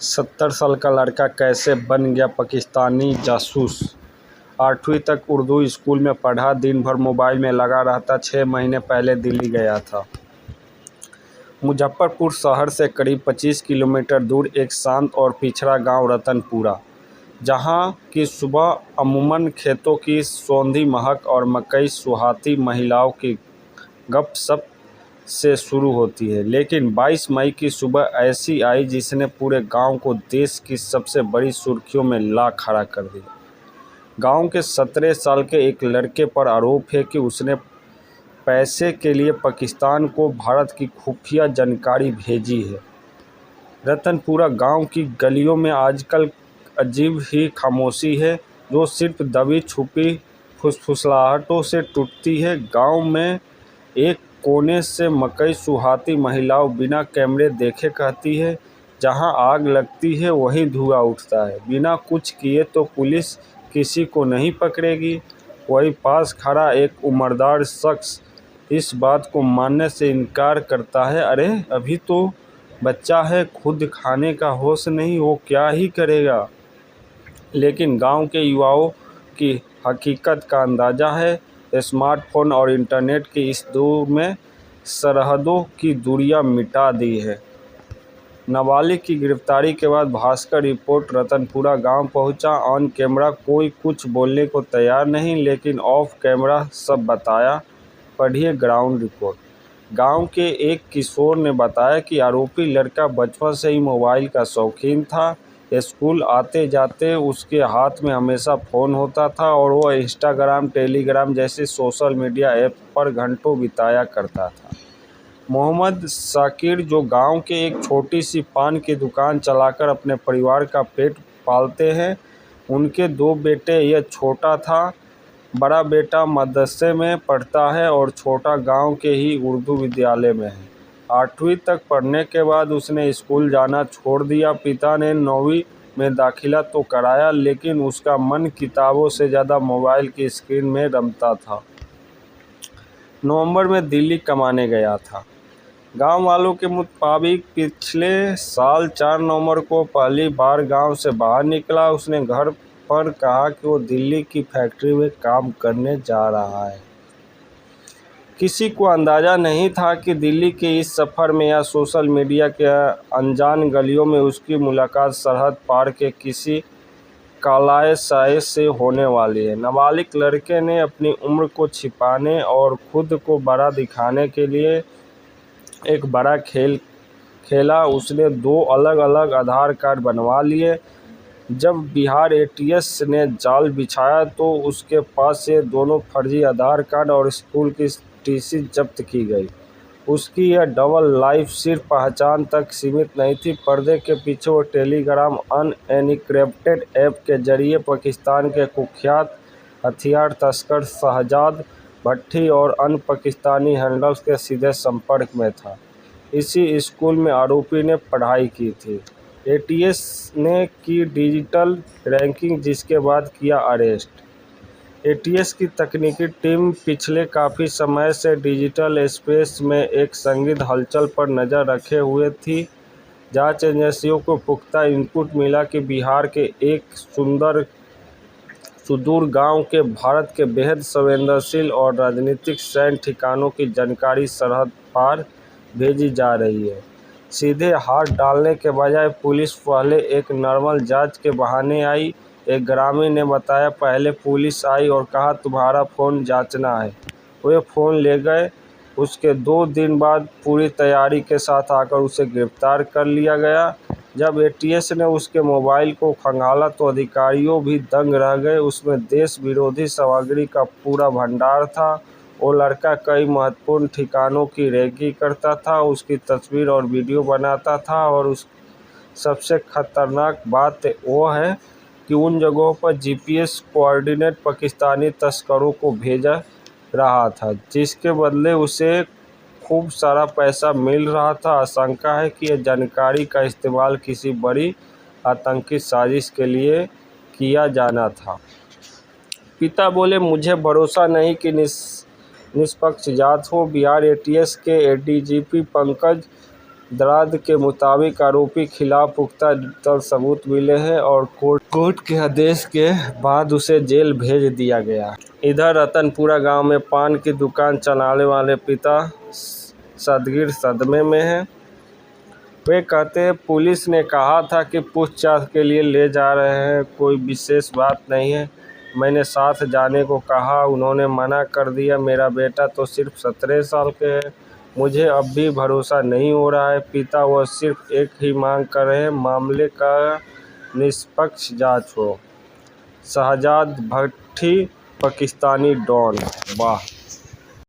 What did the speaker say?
70 साल का लड़का कैसे बन गया पाकिस्तानी जासूस। 8वीं तक उर्दू स्कूल में पढ़ा, दिन भर मोबाइल में लगा रहता। 6 महीने पहले दिल्ली गया था। मुजफ्फरपुर शहर से करीब 25 किलोमीटर दूर एक शांत और पिछड़ा गांव रतनपुरा, जहां की सुबह अमूमन खेतों की सौंधी महक और मकई सुहाती महिलाओं की गपशप से शुरू होती है। लेकिन 22 मई की सुबह ऐसी आई जिसने पूरे गांव को देश की सबसे बड़ी सुर्खियों में ला खड़ा कर दिया। गांव के 17 साल के एक लड़के पर आरोप है कि उसने पैसे के लिए पाकिस्तान को भारत की खुफिया जानकारी भेजी है। रतनपुरा गांव की गलियों में आजकल अजीब ही खामोशी है, जो सिर्फ दबी छुपी फुसफुसाहटों से टूटती है। गांव में एक कोने से मकई सुहाती महिलाओं बिना कैमरे देखे कहती है, जहां आग लगती है वहीं धुआं उठता है। बिना कुछ किए तो पुलिस किसी को नहीं पकड़ेगी। वहीं पास खड़ा एक उम्रदार शख्स इस बात को मानने से इनकार करता है। अरे अभी तो बच्चा है, खुद खाने का होश नहीं, वो क्या ही करेगा। लेकिन गांव के युवाओं की हकीकत का अंदाजा है। स्मार्टफोन और इंटरनेट की इस दौर में सरहदों की दूरियां मिटा दी है। नाबालिग की गिरफ्तारी के बाद भास्कर रिपोर्ट रतनपुरा गांव पहुंचा। ऑन कैमरा कोई कुछ बोलने को तैयार नहीं, लेकिन ऑफ कैमरा सब बताया। पढ़िए ग्राउंड रिपोर्ट। गांव के एक किशोर ने बताया कि आरोपी लड़का बचपन से ही मोबाइल का शौकीन था। स्कूल आते जाते उसके हाथ में हमेशा फ़ोन होता था और वह इंस्टाग्राम, टेलीग्राम जैसे सोशल मीडिया ऐप पर घंटों बिताया करता था। मोहम्मद शाकिर, जो गांव के एक छोटी सी पान की दुकान चलाकर अपने परिवार का पेट पालते हैं, उनके 2 बेटे, यह छोटा था। बड़ा बेटा मदरसे में पढ़ता है और छोटा गांव के ही उर्दू विद्यालय में है। 8वीं तक पढ़ने के बाद उसने स्कूल जाना छोड़ दिया। पिता ने 9वीं में दाखिला तो कराया, लेकिन उसका मन किताबों से ज़्यादा मोबाइल की स्क्रीन में रमता था। नवंबर में दिल्ली कमाने गया था। गांव वालों के मुताबिक पिछले साल 4 नवंबर को पहली बार गांव से बाहर निकला। उसने घर पर कहा कि वो दिल्ली की फैक्ट्री में काम करने जा रहा है। किसी को अंदाजा नहीं था कि दिल्ली के इस सफ़र में या सोशल मीडिया के अनजान गलियों में उसकी मुलाकात सरहद पार के किसी कालाए साए से होने वाली है। नाबालिग लड़के ने अपनी उम्र को छिपाने और खुद को बड़ा दिखाने के लिए एक बड़ा खेल खेला। उसने 2 अलग अलग आधार कार्ड बनवा लिए। जब बिहार एटीएस ने जाल बिछाया तो उसके पास से दोनों फर्जी आधार कार्ड और स्कूल की टीसी जब्त की गई। उसकी यह डबल लाइफ सिर्फ पहचान तक सीमित नहीं थी। पर्दे के पीछे वो टेलीग्राम अनएन्क्रिप्टेड ऐप के जरिए पाकिस्तान के कुख्यात हथियार तस्कर शहजाद भट्टी और अन्य पाकिस्तानी हैंडलर्स के सीधे संपर्क में था। इसी स्कूल में आरोपी ने पढ़ाई की थी। एटीएस ने की डिजिटल रैंकिंग, जिसके बाद किया अरेस्ट। एटीएस की तकनीकी टीम पिछले काफ़ी समय से डिजिटल स्पेस में एक संदिग्ध हलचल पर नज़र रखे हुए थी। जांच एजेंसियों को पुख्ता इनपुट मिला कि बिहार के एक सुदूर गांव के भारत के बेहद संवेदनशील और राजनीतिक सैन्य ठिकानों की जानकारी सरहद पार भेजी जा रही है। सीधे हाथ डालने के बजाय पुलिस पहले एक नॉर्मल जांच के बहाने आई। एक ग्रामीण ने बताया, पहले पुलिस आई और कहा तुम्हारा फ़ोन जांचना है। वे फ़ोन ले गए। उसके 2 दिन बाद पूरी तैयारी के साथ आकर उसे गिरफ्तार कर लिया गया। जब एटीएस ने उसके मोबाइल को खंगाला तो अधिकारियों भी दंग रह गए। उसमें देश विरोधी सामग्री का पूरा भंडार था। वो लड़का कई महत्वपूर्ण ठिकानों की रेकी करता था, उसकी तस्वीर और वीडियो बनाता था, और उस सबसे खतरनाक बात वो है कि उन जगहों पर जीपीएस कोऑर्डिनेट पाकिस्तानी तस्करों को भेजा रहा था, जिसके बदले उसे खूब सारा पैसा मिल रहा था। आशंका है कि यह जानकारी का इस्तेमाल किसी बड़ी आतंकी साजिश के लिए किया जाना था। पिता बोले, मुझे भरोसा नहीं कि निष्पक्ष जांच हो। बिहार एटीएस के एडीजीपी पंकज दराद के मुताबिक आरोपी खिलाफ पुख्ता डिजिटल सबूत मिले हैं और कोर्ट के आदेश के बाद उसे जेल भेज दिया गया। इधर रतनपुरा गांव में पान की दुकान चलाने वाले पिता सदगीर सदमे में हैं। वे कहते हैं, पुलिस ने कहा था कि पूछताछ के लिए ले जा रहे हैं, कोई विशेष बात नहीं है। मैंने साथ जाने को कहा, उन्होंने मना कर दिया। मेरा बेटा तो सिर्फ 17 साल के है, मुझे अब भी भरोसा नहीं हो रहा है। पिता वह सिर्फ एक ही मांग कर रहे हैं, मामले का निष्पक्ष जांच हो। शहजाद भट्टी पाकिस्तानी डॉन। वाह।